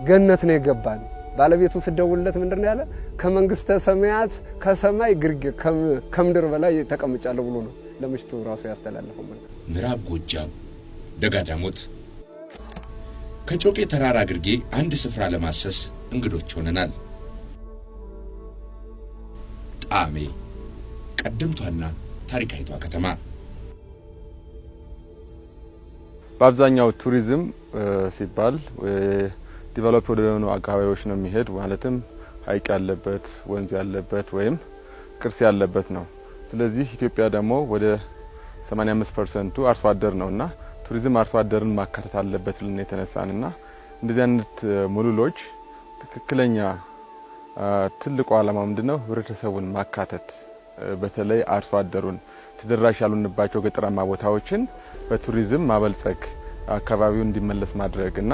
ገነት ነው የገባን። ባለቤቱ ሲደውልለት ምንድነው ያለ? ከመንግስተ ሰማያት ከሰማይ ግርጌ ከምድር በላይ ተቀምጫለሁ ብሎ ነው ለምሽቱ ራሱ ያስተላልፈው ማለት። ምዕራብ ጎጃም ደጋዳሞት ከጮቄ ተራራ ግርጌ አንድ ስፍራ ለማሰስ እንግዶች ሆነናል። ጣሜ ቀደምቷና ታሪካዊቷ ከተማ በአብዛኛው ቱሪዝም ሲባል ዲቨሎፕ ወደ ሆኑ አካባቢዎች ነው የሚሄድ። ማለትም ሀይቅ ያለበት፣ ወንዝ ያለበት ወይም ቅርስ ያለበት ነው። ስለዚህ ኢትዮጵያ ደግሞ ወደ 85% አርሶ አደር ነውና ቱሪዝም አርሶ አደርን ማካተት አለበት ብለን የተነሳንና እንደዚህ አይነት ሙሉሎች ትክክለኛ ትልቁ ዓላማ ምንድነው? ህብረተሰቡን ማካተት፣ በተለይ አርሶ አደሩን ተደራሽ ያሉንባቸው ገጠራማ ቦታዎችን በቱሪዝም ማበልጸግ፣ አካባቢውን እንዲመለስ ማድረግና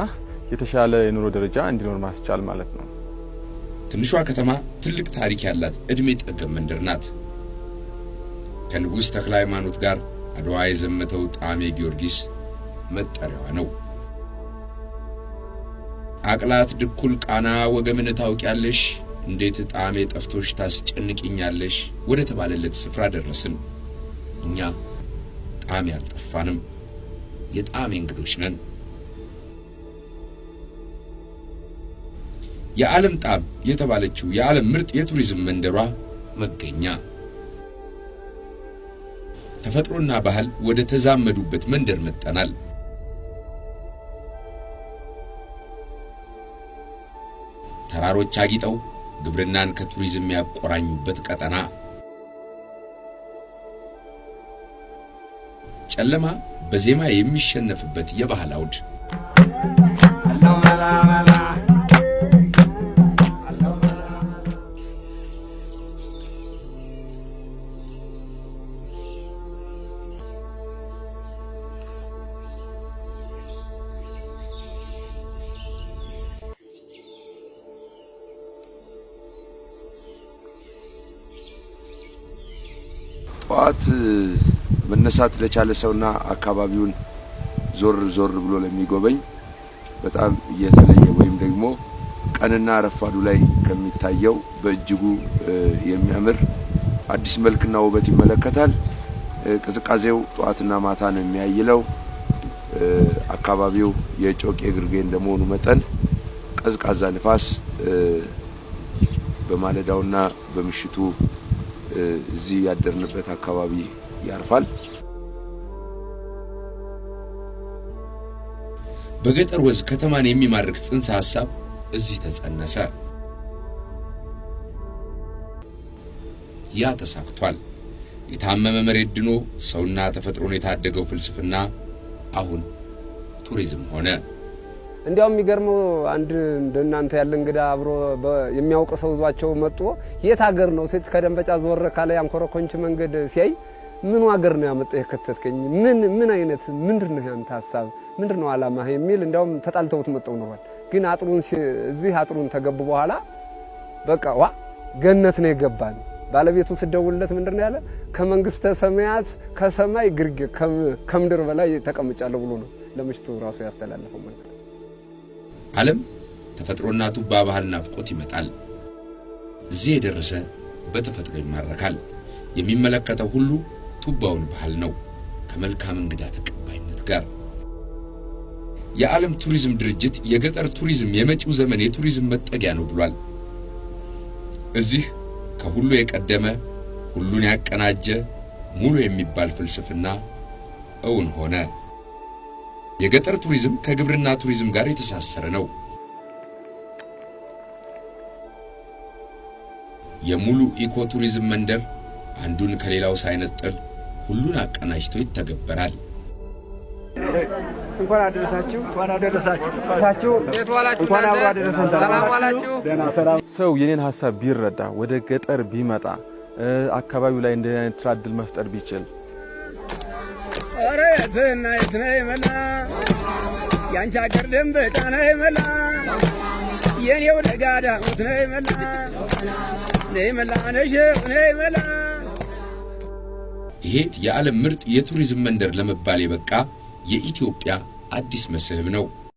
የተሻለ የኑሮ ደረጃ እንዲኖር ማስቻል ማለት ነው። ትንሿ ከተማ ትልቅ ታሪክ ያላት እድሜ ጠገብ መንደር ናት። ከንጉሥ ተክለ ሃይማኖት ጋር አድዋ የዘመተው ጣሜ ጊዮርጊስ መጠሪያዋ ነው። አቅላት ድኩል ቃና ወገምን ታውቂያለሽ፣ እንዴት ጣሜ ጠፍቶሽ ታስጨንቂኛለሽ ወደ ተባለለት ስፍራ ደረስን። እኛ ጣሜ አልጠፋንም፣ የጣሜ እንግዶች ነን። የዓለም ጣም የተባለችው የዓለም ምርጥ የቱሪዝም መንደሯ መገኛ ተፈጥሮና ባህል ወደ ተዛመዱበት መንደር መጣናል። ተራሮች አጊጠው ግብርናን ከቱሪዝም ያቆራኙበት ቀጠና፣ ጨለማ በዜማ የሚሸነፍበት የባህል አውድ፣ ጧት መነሳት ለቻለ ሰውና አካባቢውን ዞር ዞር ብሎ ለሚጎበኝ በጣም የተለየ ወይም ደግሞ ቀንና ረፋዱ ላይ ከሚታየው በእጅጉ የሚያምር አዲስ መልክና ውበት ይመለከታል። ቅዝቃዜው ጧትና ማታ ነው የሚያይለው። አካባቢው የጮቄ ግርጌ እንደመሆኑ መጠን ቀዝቃዛ ንፋስ በማለዳውና በምሽቱ እዚህ ያደርንበት አካባቢ ያርፋል። በገጠር ወዝ ከተማን የሚማርክ ጽንሰ ሐሳብ እዚህ ተጸነሰ። ያ ተሳክቷል። የታመመ መሬት ድኖ ሰውና ተፈጥሮን የታደገው ፍልስፍና አሁን ቱሪዝም ሆነ። እንዲያው የሚገርመው አንድ እንደናንተ ያለ እንግዳ አብሮ የሚያውቅ ሰው ዟቸው መጥቶ የት ሀገር ነው ሲል ከደንበጫ ዘወረ ካለ ያንኮረኮንች መንገድ ሲያይ ምን ሀገር ነው ያመጣ የከተትከኝ ምን አይነት ምንድነው ያንተ ሐሳብ ምንድነው ዓላማ የሚል እንዲያውም ተጣልተውት መጣው ነው። ግን አጥሩን እዚህ አጥሩን ተገቡ በኋላ በቃ ዋ ገነት ነው የገባን። ባለቤቱ ሲደውልለት ምንድነው ያለ? ከመንግስተ ሰማያት ከሰማይ ግርጌ ከምድር በላይ ተቀምጫለሁ ብሎ ነው ለምሽቱ ራሱ ያስተላልፈው ማለት። ዓለም ተፈጥሮና ቱባ ባህል ናፍቆት ይመጣል። እዚህ የደረሰ በተፈጥሮ ይማረካል። የሚመለከተው ሁሉ ቱባውን ባህል ነው ከመልካም እንግዳ ተቀባይነት ጋር። የዓለም ቱሪዝም ድርጅት የገጠር ቱሪዝም የመጪው ዘመን የቱሪዝም መጠጊያ ነው ብሏል። እዚህ ከሁሉ የቀደመ ሁሉን ያቀናጀ ሙሉ የሚባል ፍልስፍና እውን ሆነ። የገጠር ቱሪዝም ከግብርና ቱሪዝም ጋር የተሳሰረ ነው። የሙሉ ኢኮ ቱሪዝም መንደር አንዱን ከሌላው ሳይነጥል ሁሉን አቀናጅቶ ይተገበራል። እንኳን አደረሳችሁ እንኳን አብሮ አደረሰን። ሰላም ዋላችሁ። ሰው የኔን ሐሳብ ቢረዳ ወደ ገጠር ቢመጣ አካባቢው ላይ እንደ አይነት ትራድል መፍጠር ቢችል አረ የትና የትና ይመላ ያንቺ አገር ደንበጫ ነው ይመላ የኔው ደጋዳ ነው ይመላ ነይመላ ነይመላ። ይሄ የዓለም ምርጥ የቱሪዝም መንደር ለመባል የበቃ የኢትዮጵያ አዲስ መስህብ ነው።